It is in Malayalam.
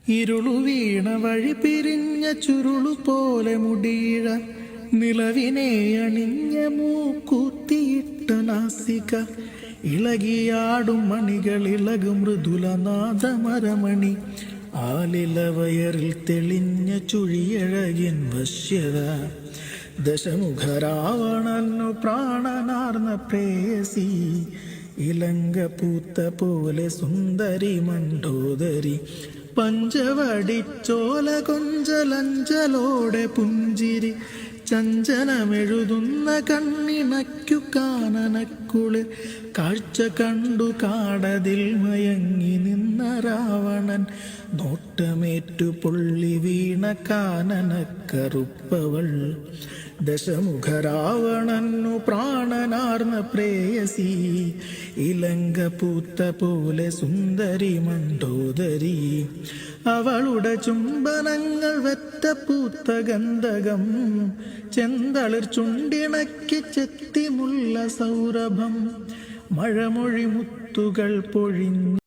ഇരുളു വീണ വഴി പിരിഞ്ഞ ചുരുളു പോലെ മുടിയിഴ നിലവിനെ അണിഞ്ഞ മൂക്കൂത്തിയിട്ട നാസിക ഇളകിയാടും മണികൾ ഇളകും മൃദുലനാദമരമണി ആലിലവയറിൽ തെളിഞ്ഞ ചുഴിയഴകിൻ വശ്യത ദശമുഖരാവണന്നു പ്രാണനാർന്ന പ്രേയസി ഇലങ്ക പൂത്ത പോലെ സുന്ദരി മണ്ഡോദരി പഞ്ചവടിച്ചോല കൊഞ്ചലഞ്ചലോടെ പുഞ്ചിരി ചഞ്ചനമെഴുതുന്ന കണ്ണിണയ്ക്കു കാനനക്കുളിർ കാഴ്ച കണ്ടു കാടതിൽ മയങ്ങി നിന്ന രാവണൻ നോട്ടമേറ്റു പൊള്ളി വീണ കാനനക്കറുപ്പവൾ ദശമുഖ രാവണന്നു പ്രാണനാർന്ന പ്രേയസി ഇലങ്ക പൂത്ത പോലെ സുന്ദരി മണ്ഡോദരി അവളുടെ ചുംബനങ്ങൾ വെറ്റപ്പൂത്ത ഗന്ധകം ചെന്തളിർ ചുണ്ടിണക്കി ചെത്തിമുള്ള സൗരഭം മഴമൊഴി മുത്തുകൾ പൊഴിഞ്ഞു